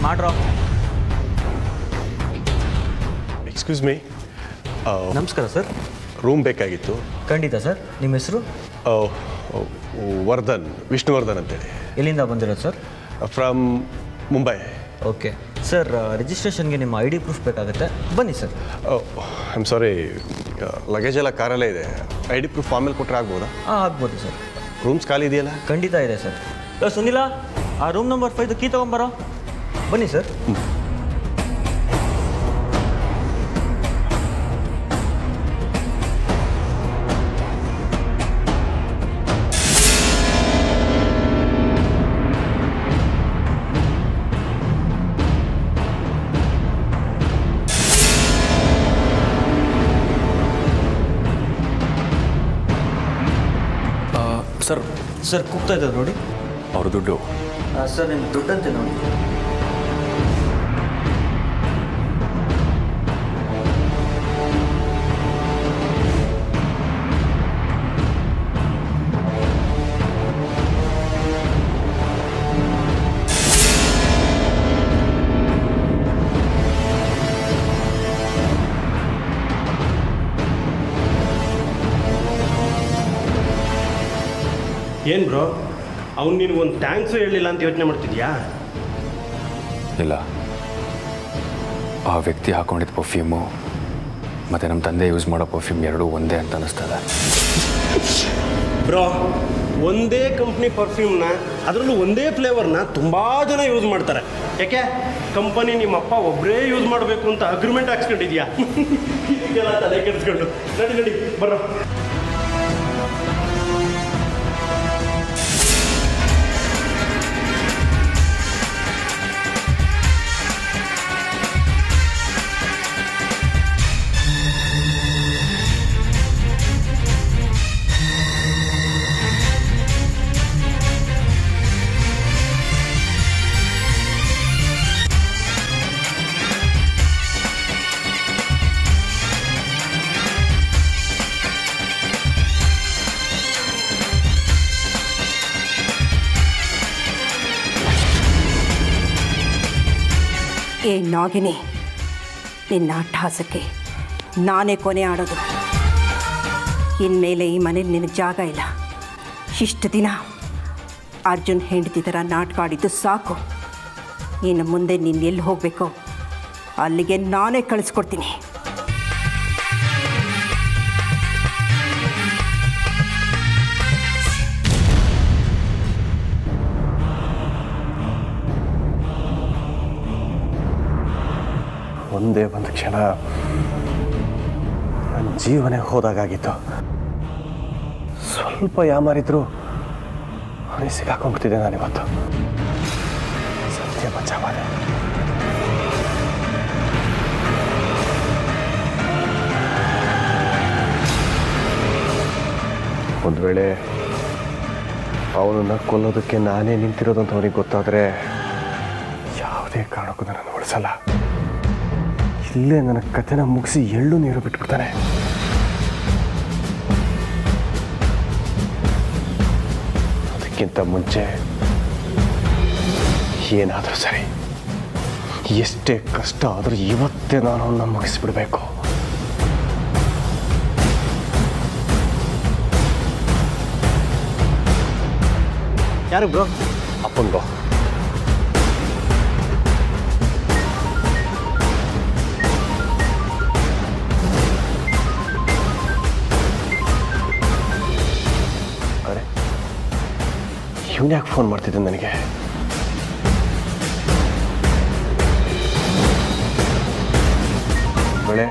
ಮಾಡ್ರೋ. Excuse me. ನಮಸ್ಕಾರ sir. Room ಬೇಕಾಗಿತ್ತು. ಖಂಡಿತ ಸರ್. ನಿಮ್ಮ ಹೆಸರು? ವರ್ಧನ್, ವಿಷ್ಣುವರ್ಧನ್ ಅಂತೇಳಿ. ಎಲ್ಲಿಂದ ಬಂದಿರೋದು sir? From Mumbai. Okay sir, ರಿಜಿಸ್ಟ್ರೇಷನ್ಗೆ ನಿಮ್ಮ ಐ ಡಿ ಪ್ರೂಫ್ ಬೇಕಾಗುತ್ತೆ. ಬನ್ನಿ sir. I am sorry, luggage ಎಲ್ಲ ಕಾರಲ್ಲೇ ಇದೆ. ಐ ಡಿ ಪ್ರೂಫ್ ಆಮೇಲೆ ಕೊಟ್ಟರೆ ಆಗ್ಬೋದಾ? ಆಗ್ಬೋದು ಸರ್. ರೂಮ್ಸ್ ಖಾಲಿ ಇದೆಯಲ್ಲ? ಖಂಡಿತ ಇದೆ ಸರ್. ಸುನಿಲ, ಆ ರೂಮ್ ನಂಬರ್ 5 ಕೀ ತೊಗೊಂಬರೋ. ಬನ್ನಿ ಸರ್. ಸರ್ ಕೂಗ್ತಾ ಇದ್ದಾರೆ ನೋಡಿ. ಅವ್ರ ದುಡ್ಡು ಸರ್, ನಿಮ್ಮ ದುಡ್ಡಂತೆ ನೋಡಿ. ಏನು ಬ್ರೋ, ಅವ್ನು ನಿನಗೊಂದು ಥ್ಯಾಂಕ್ಸು ಹೇಳಿಲ್ಲ ಅಂತ ಯೋಚನೆ ಮಾಡ್ತಿದ್ಯಾ? ಇಲ್ಲ, ಆ ವ್ಯಕ್ತಿ ಹಾಕೊಂಡಿದ್ದ ಪರ್ಫ್ಯೂಮು ಮತ್ತು ನಮ್ಮ ತಂದೆ ಯೂಸ್ ಮಾಡೋ ಪರ್ಫ್ಯೂಮ್ ಎರಡೂ ಒಂದೇ ಅಂತ ಅನ್ನಿಸ್ತದೆ. ಬ್ರೋ, ಒಂದೇ ಕಂಪ್ನಿ ಪರ್ಫ್ಯೂಮ್ನ, ಅದರಲ್ಲೂ ಒಂದೇ ಫ್ಲೇವರ್ನ ತುಂಬ ಜನ ಯೂಸ್ ಮಾಡ್ತಾರೆ. ಯಾಕೆ? ಕಂಪನಿ ನಿಮ್ಮಪ್ಪ ಒಬ್ಬರೇ ಯೂಸ್ ಮಾಡಬೇಕು ಅಂತ ಅಗ್ರಿಮೆಂಟ್ ಹಾಕ್ಸ್ಕೊಂಡಿದ್ಯಾ? ಇದಕ್ಕೆಲ್ಲ ತಲೆ ಕೆಡಿಸ್ಕೊಂಡು ನಡಿ ನಡಿ ಬರೋ. ಏ ನಾಗಿನಿ, ನಿನ್ನ ಅಟ್ಟಹಾಸಕ್ಕೆ ನಾನೇ ಕೊನೆ ಆಡೋದು. ಇನ್ಮೇಲೆ ಈ ಮನೇಲಿ ನಿನಗೆ ಜಾಗ ಇಲ್ಲ. ಇಷ್ಟು ದಿನ ಅರ್ಜುನ್ ಹೆಂಡತಿ ಥರ ನಾಟಕ ಆಡಿದ್ದು ಸಾಕು. ಇನ್ನು ಮುಂದೆ ನೀನು ಎಲ್ಲಿ ಹೋಗಬೇಕೋ ಅಲ್ಲಿಗೆ ನಾನೇ ಕಳಿಸ್ಕೊಡ್ತೀನಿ. ಒಂದೇ ಒಂದು ಕ್ಷಣ ನನ್ನ ಜೀವನೇ ಹೋದಾಗಿತ್ತು. ಸ್ವಲ್ಪ ಯಾಮಾರಿದ್ರು ಅವನಿಗೆ ಸಿಕ್ಕಾಕೊಂಡ್ಬಿಡ್ತಿದ್ದೆ ನಾನಿವತ್ತು. ಸತ್ಯ ಬಚಾವಾದೆ. ಒಂದು ವೇಳೆ ಅವನನ್ನು ಕೊಲ್ಲೋದಕ್ಕೆ ನಾನೇ ನಿಂತಿರೋದು ಅಂತ ಅವನಿಗೆ ಗೊತ್ತಾದರೆ ಯಾವುದೇ ಕಾರಣಕ್ಕೂ ನನ್ನನ್ನು ಉಳಿಸಲ್ಲ. ಇಲ್ಲೇ ನನ್ನ ಕಥೆನ ಮುಗಿಸಿ ಎಳ್ಳು ನೀರು ಬಿಟ್ಬಿಡ್ತಾನೆ. ಅದಕ್ಕಿಂತ ಮುಂಚೆ ಏನಾದರೂ ಸರಿ, ಎಷ್ಟೇ ಕಷ್ಟ ಆದರೂ ಇವತ್ತೇ ನಾನು ಅವನ್ನ ಮುಗಿಸ್ಬಿಡ್ಬೇಕು. ಯಾರು ಬ್ರೋ? ಅಪ್ಪನ್ ಬ್ರೋ. ಇವನ್ಯಾಕೆ ಫೋನ್ ಮಾಡ್ತಿದ್ದೆ ನನಗೆ? ಬೆಳೆ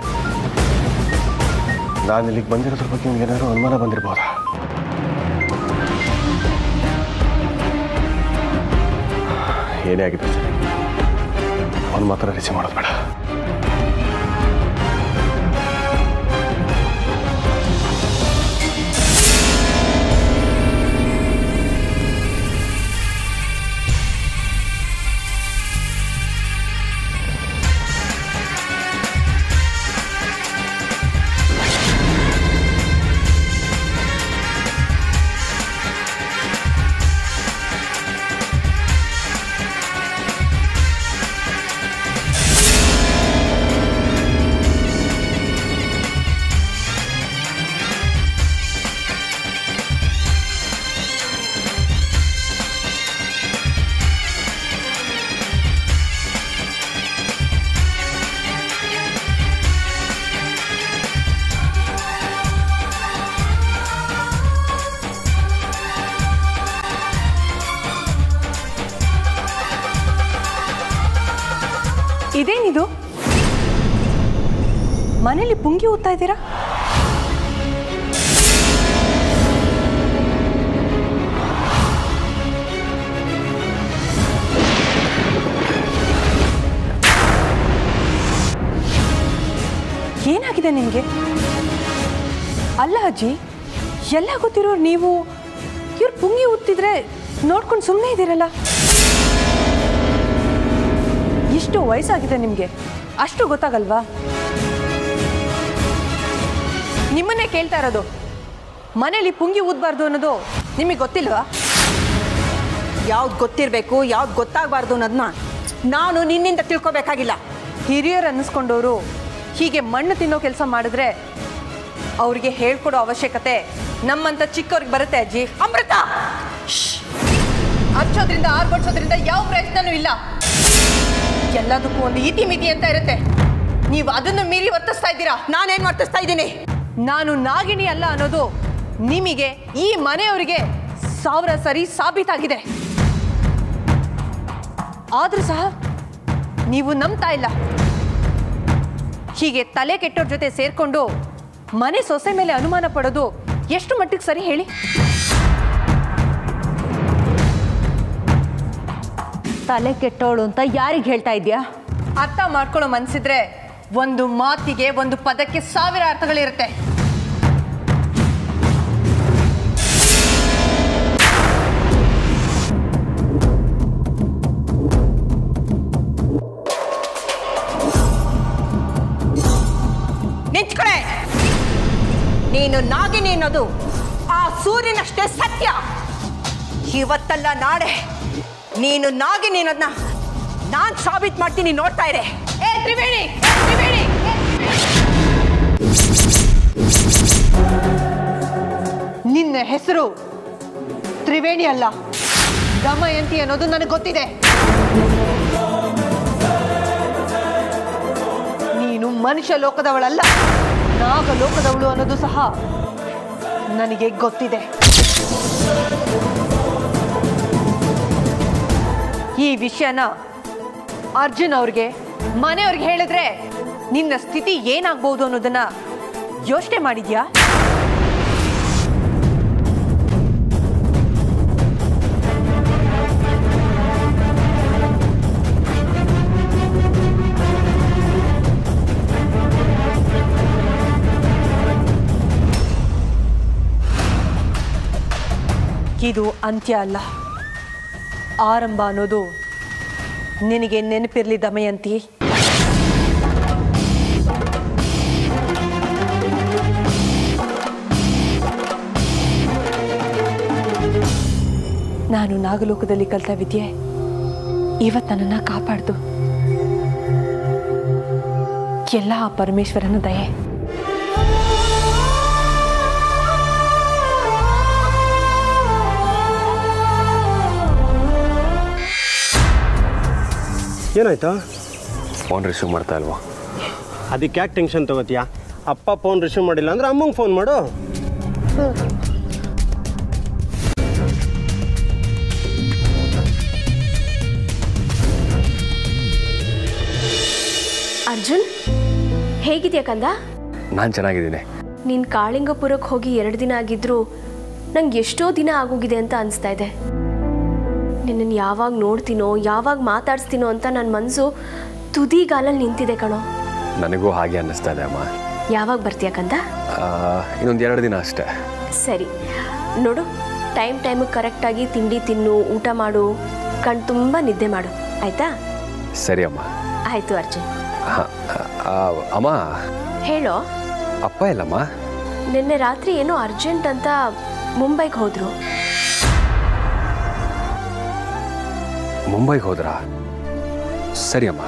ನಾನು ಇಲ್ಲಿಗೆ ಬಂದಿರೋದ್ರ ಬಗ್ಗೆ ನಿಮ್ಗೇನಾದ್ರು ಅನುಮಾನ ಬಂದಿರ್ಬೋದಾ? ಏನೇ ಆಗಿದ್ರು ಸರಿ, ಅವನು ಮಾತ್ರ ರಿಸೀವ್ ಮಾಡೋದು ಬೇಡ. ಇದೇನಿದು? ಮನೇಲಿ ಪುಂಗಿ ಊದ್ತಾ ಇದ್ದೀರಾ? ಏನಾಗಿದೆ ನಿಮಗೆ? ಅಲ್ಲ ಅಜ್ಜಿ, ಎಲ್ಲ ಗೊತ್ತಿರೋರು ನೀವು ಇವ್ರು ಪುಂಗಿ ಊದ್ತಿದ್ರೆ ನೋಡ್ಕೊಂಡು ಸುಮ್ಮನೆ ಇದ್ದೀರಲ್ಲ. ಇಷ್ಟು ವಯಸ್ಸಾಗಿದೆ ನಿಮಗೆ, ಅಷ್ಟು ಗೊತ್ತಾಗಲ್ವಾ? ನಿಮ್ಮನ್ನೇ ಕೇಳ್ತಾ ಇರೋದು, ಮನೇಲಿ ಪುಂಗಿ ಊದಬಾರ್ದು ಅನ್ನೋದು ನಿಮಗೆ ಗೊತ್ತಿಲ್ವಾ? ಯಾವ್ದು ಗೊತ್ತಿರಬೇಕು, ಯಾವ್ದು ಗೊತ್ತಾಗಬಾರ್ದು ಅನ್ನೋದನ್ನ ನಾನು ನಿನ್ನಿಂದ ತಿಳ್ಕೊಬೇಕಾಗಿಲ್ಲ. ಹಿರಿಯರು ಅನ್ನಿಸ್ಕೊಂಡವರು ಹೀಗೆ ಮಣ್ಣು ತಿನ್ನೋ ಕೆಲಸ ಮಾಡಿದ್ರೆ ಅವರಿಗೆ ಹೇಳ್ಕೊಡೋ ಅವಶ್ಯಕತೆ ನಮ್ಮಂತ ಚಿಕ್ಕವ್ರಿಗೆ ಬರುತ್ತೆ ಅಜ್ಜಿ. ಅಮೃತ, ಹಚ್ಚೋದ್ರಿಂದ ಆರ್ಗೊಡ್ಸೋದ್ರಿಂದ ಯಾವ ಪ್ರಯತ್ನನೂ ಇಲ್ಲ. ಎಲ್ಲದಕ್ಕೂ ಒಂದು ಇತಿಮಿತಿ ಅಂತ ಇರುತ್ತೆ. ನೀವು ಅದನ್ನು ಮೀರಿ ವರ್ತಿಸ್ತಾ ಇದ್ದೀರಾ. ನಾನೇನು ವರ್ತಿಸ್ತಾ ಇದ್ದೀನಿ? ನಾನು ನಾಗಿಣಿ ಅಲ್ಲ ಅನ್ನೋದು ನಿಮಗೆ, ಈ ಮನೆಯವರಿಗೆ 1000 ಸರಿ ಸಾಬೀತಾಗಿದೆ. ಆದ್ರೂ ಸಹ ನೀವು ನಂಬ್ತಾ ಇಲ್ಲ. ಹೀಗೆ ತಲೆ ಕೆಟ್ಟೋರ್ ಜೊತೆ ಸೇರ್ಕೊಂಡು ಮನೆ ಸೊಸೆ ಮೇಲೆ ಅನುಮಾನ ಪಡೋದು ಎಷ್ಟು ಮಟ್ಟಿಗೆ ಸರಿ ಹೇಳಿ? ತಲೆ ಕೆಟ್ಟೋಳು ಅಂತ ಯಾರಿಗೆ ಹೇಳ್ತಾ ಇದೆಯಾ? ಅರ್ಥ ಮಾಡ್ಕೊಳ್ಳೋ ಮನ್ಸಿದ್ರೆ ಒಂದು ಮಾತಿಗೆ, ಒಂದು ಪದಕ್ಕೆ 1000 ಅರ್ಥಗಳಿರುತ್ತೆ. ನಿಂತ್ಕೊಳೆ. ನೀನು ನಾಗಿನಿ ಅನ್ನೋದು ಆ ಸೂರ್ಯನಷ್ಟೇ ಸತ್ಯ. ಇವತ್ತಲ್ಲ ನಾಳೆ ನೀನು ನಾಗಿನಿ ಅನ್ನೋದನ್ನ ನಾನು ಸಾಬೀತು ಮಾಡ್ತೀನಿ, ನೋಡ್ತಾ ಇರೆ. ಏ ತ್ರಿವೇಣಿ, ತ್ರಿವೇಣಿ, ನಿನ್ನ ಹೆಸರು ತ್ರಿವೇಣಿ ಅಲ್ಲ, ದಮಯಂತಿ ಅನ್ನೋದು ನನಗೆ ಗೊತ್ತಿದೆ. ನೀನು ಮನುಷ್ಯ ಲೋಕದವಳಲ್ಲ, ನಾಗ ಲೋಕದವಳು ಅನ್ನೋದು ಸಹ ನನಗೆ ಗೊತ್ತಿದೆ. ಈ ವಿಷಯನ ಅರ್ಜುನ್ ಅವ್ರಿಗೆ, ಮನೆಯವ್ರಿಗೆ ಹೇಳಿದ್ರೆ ನಿನ್ನ ಸ್ಥಿತಿ ಏನಾಗ್ಬೋದು ಅನ್ನೋದನ್ನ ಯೋಚನೆ ಮಾಡಿದ್ಯಾ? ಇದು ಅಂತ್ಯ ಅಲ್ಲ, ಆರಂಭ ಅನ್ನೋದು ನಿನಗೆ ನೆನಪಿರ್ಲಿ ದಮಯಂತಿ. ನಾನು ನಾಗಲೋಕದಲ್ಲಿ ಕಲಿತ ವಿದ್ಯೆ ಇವತ್ತು ನನ್ನನ್ನು ಕಾಪಾಡ್ದು. ಎಲ್ಲ ಆ ಪರಮೇಶ್ವರನ ದಯೆ. ಏನಾಯ್ತಾ? ಫೋನ್ ರಿಸೀವ್ ಮಾಡ್ತಾ ಇಲ್ವಾ? ಅದಕ್ಕೆ ಯಾಕೆ ಟೆನ್ಷನ್ ತಗೋತೀಯಾ? ಅಪ್ಪ ಫೋನ್ ರಿಸೀವ್ ಮಾಡಿಲ್ಲ ಅಂದ್ರೆ ಅಮ್ಮಂಗೆ ಫೋನ್ ಮಾಡು. ಅರ್ಜುನ್, ಹೇಗಿದೆಯಾ ಕಂದ? ನಾನು ಚೆನ್ನಾಗಿದ್ದೀನಿ. ನೀನು ಕಾಳಿಂಗಪುರಕ್ಕೆ ಹೋಗಿ 2 ದಿನ ಆಗಿದ್ರು ನಂಗೆ ಎಷ್ಟೋ ದಿನ ಆಗೋಗಿದೆ ಅಂತ ಅನಿಸ್ತಾ ಇದೆ. ನಿನ್ನನ್ನು ಯಾವಾಗ ನೋಡ್ತೀನೋ, ಯಾವಾಗ ಮಾತಾಡ್ಸ್ತೀನೋ ಅಂತ ನನ್ನ ಮನಸ್ಸು ತುದಿಗಾಲಲ್ಲಿ ನಿಂತಿದೆ ಕಣೋ. ನನಗೂ ಹಾಗೆ ಅನ್ನಿಸ್ತಾ ಇದೆ ಅಮ್ಮ. ಯಾವಾಗ ಬರ್ತೀಯಾ ಕಂದ? ಇನ್ನೊಂದು 2 ದಿನ ಅಷ್ಟೇ. ಸರಿ ನೋಡು, ಟೈಮಿಗೆ ಕರೆಕ್ಟಾಗಿ ತಿಂಡಿ ತಿನ್ನು, ಊಟ ಮಾಡು, ಕಣ್ ತುಂಬ ನಿದ್ದೆ ಮಾಡು, ಆಯಿತಾ? ಸರಿ ಅಮ್ಮ. ಆಯಿತು ಅರ್ಜುನ್. ಅಮ್ಮ ಹೇಳೋ. ಅಪ್ಪ ಇಲ್ಲಮ್ಮ? ನಿನ್ನೆ ರಾತ್ರಿ ಏನೋ ಅರ್ಜೆಂಟ್ ಅಂತ ಮುಂಬೈಗೆ ಹೋದ್ರು. ಮುಂಬೈಗೆ ಹೋದ್ರಾ? ಸರಿ ಅಮ್ಮ.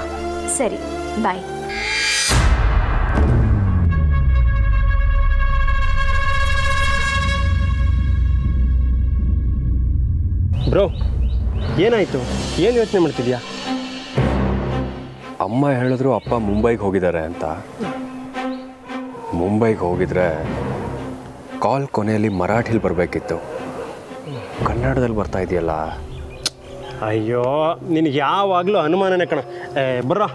ಸರಿ, ಬಾಯ್. ಬ್ರೋ, ಏನಾಯ್ತು? ಏನು ಯೋಚನೆ ಮಾಡ್ತಿದ್ಯಾ? ಅಮ್ಮ ಹೇಳಿದ್ರು ಅಪ್ಪ ಮುಂಬೈಗೆ ಹೋಗಿದ್ದಾರೆ ಅಂತ. ಮುಂಬೈಗೆ ಹೋಗಿದ್ರೆ ಕಾಲ್ ಕೊನೆಯಲ್ಲಿ ಮರಾಠಿಲಿ ಬರಬೇಕಿತ್ತು, ಕನ್ನಡದಲ್ಲಿ ಬರ್ತಾ ಇದೆಯಲ್ಲ. ಅಯ್ಯೋ, ನಿನಗೆ ಯಾವಾಗಲೂ ಅನುಮಾನನೇ ಕಣ. ಬರ್ರ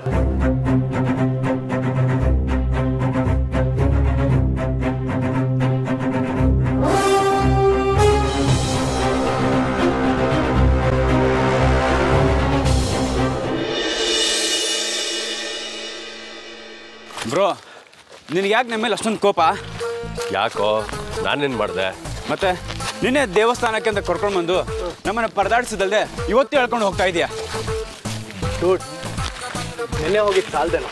ನಿನಗೆ ಯಾಕೆ ನಮ್ಮ ಮೇಲೆ ಅಷ್ಟೊಂದು ಕೋಪ? ಯಾಕೋ ನಾನೇನು ಮಾಡಿದೆ? ಮತ್ತೆ ನಿನ್ನೆ ದೇವಸ್ಥಾನಕ್ಕೆ ಅಂತ ಕರ್ಕೊಂಡು ಬಂದು ನಮ್ಮನ್ನು ಪರದಾಡಿಸಿದಲ್ದೆ ಇವತ್ತು ಹೇಳ್ಕೊಂಡು ಹೋಗ್ತಾ ಇದೆಯಾ? ಡೂಡ್, ನಿನ್ನೆ ಹೋಗಿದ್ದು ಸಾಲದೇನೋ,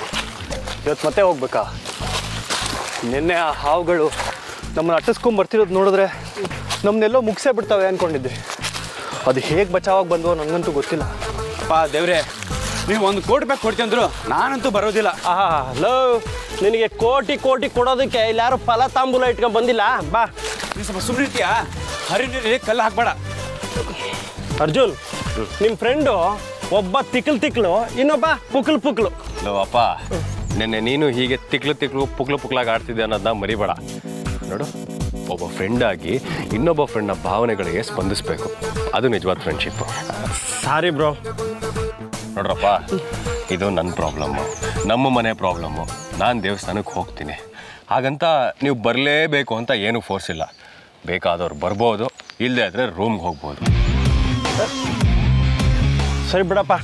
ಇವತ್ತು ಮತ್ತೆ ಹೋಗ್ಬೇಕಾ? ನಿನ್ನೆ ಆ ಹಾವುಗಳು ನಮ್ಮನ್ನು ಅಟ್ಟಿಸ್ಕೊಂಡು ಬರ್ತಿರೋದು ನೋಡಿದ್ರೆ ನಮ್ಮನ್ನೆಲ್ಲೋ ಮುಗಿಸೇ ಬಿಡ್ತಾವೆ ಅಂದ್ಕೊಂಡಿದ್ದೆ. ಅದು ಹೇಗೆ ಬಚಾವಾಗಿ ಬಂದವೋ ನನಗಂತೂ ಗೊತ್ತಿಲ್ಲ. ದೇವ್ರೆ, ನೀವು 1 ಕೋಟಿ ರೂಪಾಯಿ ಕೊಡ್ತೀಂದ್ರು ನಾನಂತೂ ಬರೋದಿಲ್ಲ. ಲೋ, ನಿನಗೆ ಕೋಟಿ ಕೋಟಿ ಕೊಡೋದಕ್ಕೆ ಇಲ್ಲಿ ಯಾರು ಫಲ ತಾಂಬೂಲ ಇಟ್ಕೊಂಡು ಬಂದಿಲ್ಲ. ಬಾ, ನೀವು ಸ್ವಲ್ಪ ಸುಮ್ಮನಿರ್ತೀಯಾ? ಹರಿನೀರಿಗೆ ಕಲ್ಲು ಹಾಕ್ಬೇಡ. ಅರ್ಜುನ್, ನಿಮ್ಮ ಫ್ರೆಂಡು ಒಬ್ಬ ತಿಕ್ಲು ಇನ್ನೊಬ್ಬ ಪುಕ್ಲು. ಅಪ್ಪ, ನೆನ್ನೆ ನೀನು ಹೀಗೆ ತಿಕ್ಲು ಪುಕ್ಲಾಗಿ ಆಡ್ತಿದ್ದೆ ಅನ್ನೋದನ್ನ ಮರಿಬೇಡ. ನೋಡು, ಒಬ್ಬ ಫ್ರೆಂಡ್ ಆಗಿ ಇನ್ನೊಬ್ಬ ಫ್ರೆಂಡ್ನ ಭಾವನೆಗಳಿಗೆ ಸ್ಪಂದಿಸಬೇಕು. ಅದು ನಿಜವಾದ ಫ್ರೆಂಡ್ಶಿಪ್. ಸಾರಿ ಬ್ರೋ. ನೋಡ್ರಪ್ಪ, ಇದು ನನ್ನ ಪ್ರಾಬ್ಲಮ್ಮು, ನಮ್ಮ ಮನೆ ಪ್ರಾಬ್ಲಮ್ಮು. ನಾನು ದೇವಸ್ಥಾನಕ್ಕೆ ಹೋಗ್ತೀನಿ, ಹಾಗಂತ ನೀವು ಬರಲೇಬೇಕು ಅಂತ ಏನೂ ಫೋರ್ಸ್ ಇಲ್ಲ. ಬೇಕಾದವ್ರು ಬರ್ಬೋದು, ಇಲ್ಲದೆ ಆದರೆ ರೂಮ್ಗೆ ಹೋಗ್ಬೋದು. ಸರಿ ಬಿಡಪ್ಪ,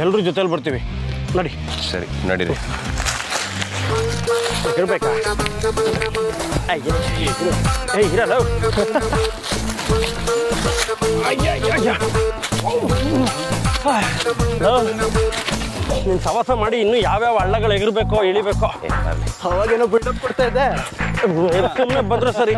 ಎಲ್ಲರೂ ಜೊತೆಲಿ ಬರ್ತೀವಿ. ನಡಿ. ಸರಿ, ನಡೀರಿ. ಇರ್ಬೇಕಾ? ಇರಲ್ಲ. ನೀನು ಸವಾಸ ಮಾಡಿ ಇನ್ನೂ ಯಾವ್ಯಾವ ಹಳ್ಳಗಳು ಎಗಿರ್ಬೇಕೋ ಇಳಿಬೇಕೋ. ಅವಾಗೇನೋ ಬಿಲ್ಡಪ್ ಕೊಡ್ತಾ ಇದ್ದೆ, ಸುಮ್ಮನೆ ಬಂದ್ರೆ ಸರಿ.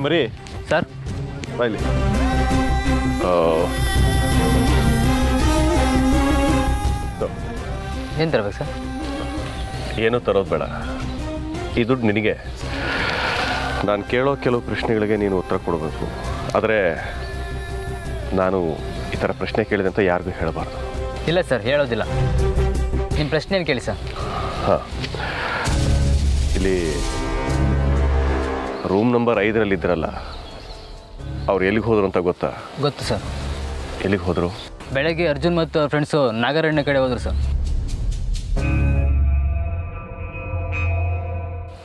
ಮರಿ ಸರ್, ಬಾಯ್ಲಿ. ಏನು ತರಬೇಕು ಸರ್? ಏನೂ ತರೋದು ಬೇಡ, ಈ ದುಡ್ಡು ನಿನಗೆ. ನಾನು ಕೇಳೋ ಕೆಲವು ಪ್ರಶ್ನೆಗಳಿಗೆ ನೀನು ಉತ್ತರ ಕೊಡಬೇಕು. ಆದರೆ ನಾನು ಈ ಥರ ಪ್ರಶ್ನೆ ಕೇಳಿದೆ ಅಂತ ಯಾರಿಗೂ ಹೇಳಬಾರ್ದು. ಇಲ್ಲ ಸರ್, ಹೇಳೋದಿಲ್ಲ. ನಿಮ್ಮ ಪ್ರಶ್ನೆ ಏನು ಕೇಳಿ ಸರ್? ಹಾಂ, ಇಲ್ಲಿ ರೂಮ್ ನಂಬರ್ 5ರಲ್ಲಿ ಇದ್ರಲ್ಲ, ಅವ್ರು ಎಲ್ಲಿಗೆ ಹೋದ್ರು ಅಂತ ಗೊತ್ತಾ? ಗೊತ್ತು ಸರ್. ಎಲ್ಲಿಗೆ ಹೋದರು? ಬೆಳಗ್ಗೆ ಅರ್ಜುನ್ ಮತ್ತು ಅವ್ರ ಫ್ರೆಂಡ್ಸು ನಾಗರಣ್ಯ ಕಡೆ ಹೋದರು ಸರ್.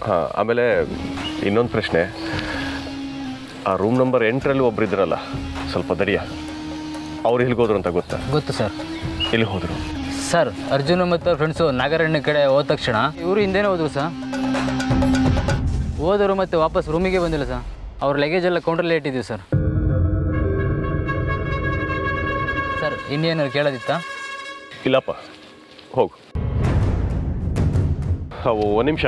ಹಾಂ, ಆಮೇಲೆ ಇನ್ನೊಂದು ಪ್ರಶ್ನೆ, ಆ ರೂಮ್ ನಂಬರ್ 8ರಲ್ಲಿ ಒಬ್ರು ಇದ್ರಲ್ಲ, ಸ್ವಲ್ಪ ದಡಿಯ, ಅವ್ರು ಎಲ್ಲಿಗೆ ಹೋದ್ರು ಅಂತ ಗೊತ್ತಾ? ಗೊತ್ತು ಸರ್. ಎಲ್ಲಿ ಹೋದರು ಸರ್? ಅರ್ಜುನ್ ಮತ್ತು ಅವ್ರ ಫ್ರೆಂಡ್ಸು ನಾಗರಣ್ಯ ಕಡೆ ಹೋದ ತಕ್ಷಣ ಇವರು ಹಿಂದೆನೇ ಹೋದರು ಸರ್. ಹೋದರು ಮತ್ತು ವಾಪಸ್ ರೂಮಿಗೆ ಬಂದಿಲ್ಲ ಸರ್. ಅವ್ರ ಲಗೇಜ್ ಎಲ್ಲ ಕೌಂಟ್ರಲ್ಲೇ ಇಟ್ಟಿದ್ದೀವಿ ಸರ್. ಸರ್, ಇನ್ನೇನಾದ್ರು ಕೇಳೋದಿತ್ತಾ? ಇಲ್ಲಪ್ಪ, ಹೋಗು. ಒಂದು ನಿಮಿಷ,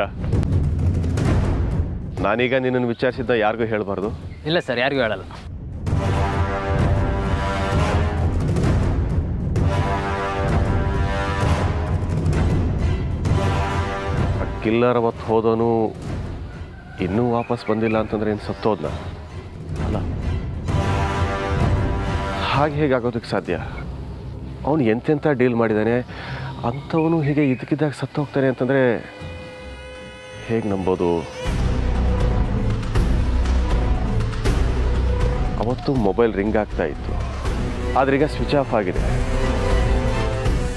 ನಾನೀಗ ನಿನ್ನನ್ನು ವಿಚಾರಿಸಿದ್ದ ಯಾರಿಗೂ ಹೇಳಬಾರ್ದು? ಇಲ್ಲ ಸರ್, ಯಾರಿಗೂ ಹೇಳಲ್ಲ. ಕಿಲ್ಲರ್ ಅವತ್ತು ಹೋದವನು ಇನ್ನೂ ವಾಪಸ್ ಬಂದಿಲ್ಲ ಅಂತಂದ್ರೆ ಏನು ಸತ್ತೋದ್ನ? ಅಲ್ಲ, ಹಾಗೆ ಹೇಗಾಗೋದಕ್ಕೆ ಸಾಧ್ಯ? ಅವನು ಎಂತೆಂಥ ಡೀಲ್ ಮಾಡಿದ್ದಾನೆ, ಅಂಥವನು ಹೀಗೆ ಇದಕ್ಕಿದ್ದಾಗ ಸತ್ತು ಹೋಗ್ತಾನೆ ಅಂತಂದರೆ ಹೇಗೆ ನಂಬೋದು? ಅವತ್ತು ಮೊಬೈಲ್ ರಿಂಗ್ ಆಗ್ತಾ ಇತ್ತು, ಆದರೆ ಈಗ ಸ್ವಿಚ್ ಆಫ್ ಆಗಿದೆ.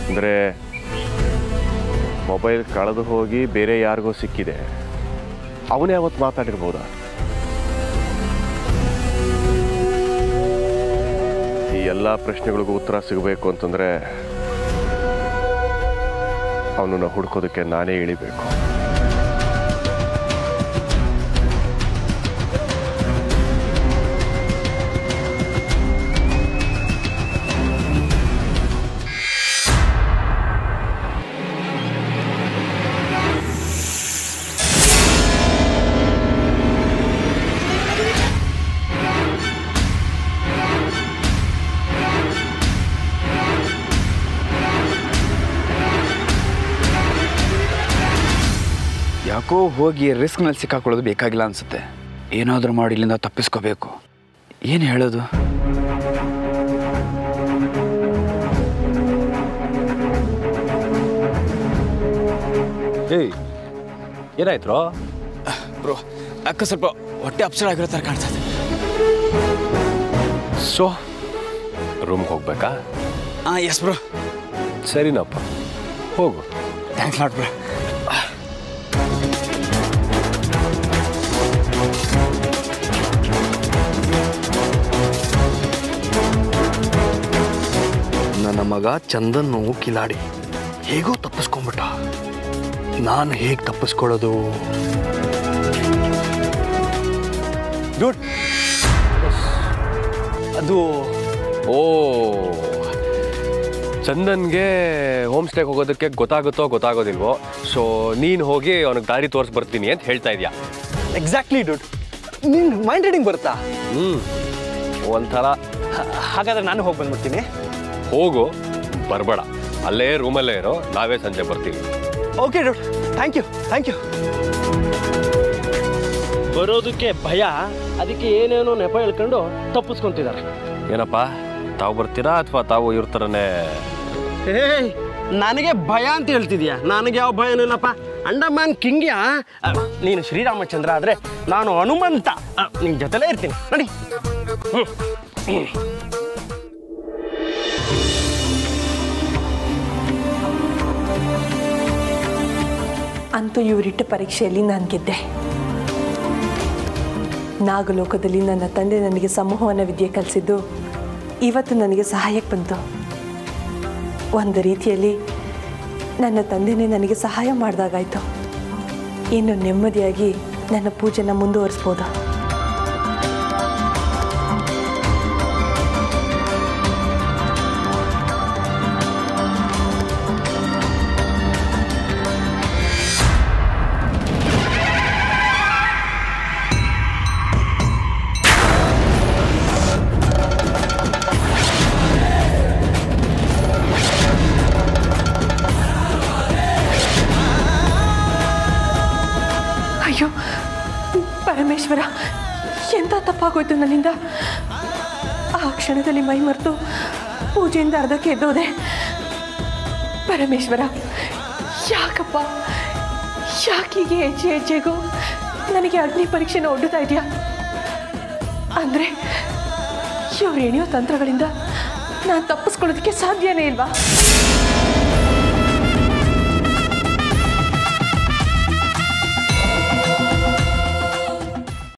ಅಂದರೆ ಮೊಬೈಲ್ ಕಳೆದು ಹೋಗಿ ಬೇರೆ ಯಾರಿಗೋ ಸಿಕ್ಕಿದೆ. ಅವನೇ ಅವತ್ತು ಮಾತಾಡಿರ್ಬೋದಾ? ಈ ಎಲ್ಲ ಪ್ರಶ್ನೆಗಳಿಗೂ ಉತ್ತರ ಸಿಗಬೇಕು ಅಂತಂದರೆ ಅವನನ್ನು ಹುಡ್ಕೋದಕ್ಕೆ ನಾನೇ ಇಳಿಬೇಕು. ಯಾಕೋ ಹೋಗಿ ರಿಸ್ಕ್ನಲ್ಲಿ ಸಿಕ್ಕಾಕೊಳ್ಳೋದು ಬೇಕಾಗಿಲ್ಲ ಅನಿಸುತ್ತೆ. ಏನಾದರೂ ಮಾಡಿ ಇಲ್ಲಿಂದ ತಪ್ಪಿಸ್ಕೋಬೇಕು. ಏನು ಹೇಳೋದು? ಏಯ್, ಏನಾಯ್ತು ಬ್ರೋ? ಅಕ್ಕ ಸ್ವಲ್ಪ ಹೊಟ್ಟೆ ಅಪ್ಸರ ಆಗಿರೋ ಥರ ಕಾಣ್ತದೆ. ಸೊ ರೂಮ್ಗೆ ಹೋಗ್ಬೇಕಾ? S bro. ಸರಿನಪ್ಪ, ಹೋಗು. Thanks lot bro. ನನ್ನ ಮಗ ಚಂದನ್ ಕಿಲಾಡಿ ಹೇಗೋ ತಪ್ಪಿಸ್ಕೊಂಡ್ಬಿಟ್ಟ. ನಾನು ಹೇಗೆ ತಪ್ಪಿಸ್ಕೊಳ್ಳೋದು? ಡ್ಯೂಡ್, ಅದು ಓ ಚಂದನ್ಗೆ ಹೋಮ್ ಸ್ಟೇಗೆ ಹೋಗೋದಕ್ಕೆ ಗೊತ್ತಾಗೋದಿಲ್ವೋ, ಸೊ ನೀನು ಹೋಗಿ ಅವನಿಗೆ ದಾರಿ ತೋರಿಸಿ ಬರ್ತೀನಿ ಅಂತ ಹೇಳ್ತಾ ಇದೆಯಾ? Exactly dude. ನಿಂಗೆ ಮೈಂಡ್ ರೀಡಿಂಗ್ ಬರುತ್ತಾ? ಒಂಥರ. ಹಾಗಾದ್ರೆ ನಾನು ಹೋಗಿ ಬಂದ್ಬಿಡ್ತೀನಿ. ಹೋಗು, ಬರಬೇಡ, ಅಲ್ಲೇ ರೂಮಲ್ಲೇ ಇರೋ, ನಾವೇ ಸಂಜೆ ಬರ್ತೀವಿ. Okay dude, thank you. ಬರೋದಕ್ಕೆ ಭಯ, ಅದಕ್ಕೆ ಏನೇನೋ ನೆಪ ಹೇಳ್ಕೊಂಡು ತಪ್ಪಿಸ್ಕೊಂತಿದ್ದಾರೆ. ಏನಪ್ಪ, ತಾವು ಬರ್ತೀರಾ ಅಥವಾ ತಾವು ಇವ್ರ ಥರನೇ? ನನಗೆ ಭಯ ಅಂತ ಹೇಳ್ತಿದ್ಯಾ? ನನಗೆ ಯಾವ ಭಯನೂ ಇಲ್ಲಪ್ಪ. ಅಂಡಮಾನ್ ಕಿಂಗ್ಯಾ, ನೀನು ಶ್ರೀರಾಮಚಂದ್ರ ಆದರೆ ನಾನು ಹನುಮಂತ. ನಿನ್ನ ಜೊತೆಲೇ ಇರ್ತೀನಿ, ನೋಡಿ. ಅಂತೂ ಇವರಿಟ್ಟ ಪರೀಕ್ಷೆಯಲ್ಲಿ ನಾನು ಗೆದ್ದೆ. ನಾಗಲೋಕದಲ್ಲಿ ನನ್ನ ತಂದೆ ನನಗೆ ಸಂಮೋಹನ ವಿದ್ಯೆ ಕಲಿಸಿದ್ದು ಇವತ್ತು ನನಗೆ ಸಹಾಯಕ್ಕೆ ಬಂತು. ಒಂದು ರೀತಿಯಲ್ಲಿ ನನ್ನ ತಂದೆನೇ ನನಗೆ ಸಹಾಯ ಮಾಡಿದಾಗಾಯಿತು. ಇನ್ನು ನೆಮ್ಮದಿಯಾಗಿ ನನ್ನ ಪೂಜೆನ ಮುಂದುವರಿಸ್ಬೋದು. ಅಯ್ಯೋ ಪರಮೇಶ್ವರ, ಎಂಥ ತಪ್ಪಾಗೋಯ್ತು ನನ್ನಿಂದ. ಆ ಕ್ಷಣದಲ್ಲಿ ಮೈ ಮರೆತು ಪೂಜೆಯಿಂದ ಅರ್ಧಕ್ಕೆ ಎದ್ದೋದೆ. ಪರಮೇಶ್ವರ, ಯಾಕಪ್ಪ, ಯಾಕೀಗೆ ಹೆಜ್ಜೆಗೂ ನನಗೆ ಅಗ್ನಿ ಪರೀಕ್ಷೆನ ಒಡ್ಡುತ್ತಾ ಇದೆಯಾ? ಅಂದರೆ ಇವ್ರು ಎಣೆಯೋ ತಂತ್ರಗಳಿಂದ ನಾನು ತಪ್ಪಿಸ್ಕೊಳ್ಳೋದಕ್ಕೆ ಸಾಧ್ಯನೇ ಇಲ್ವಾ?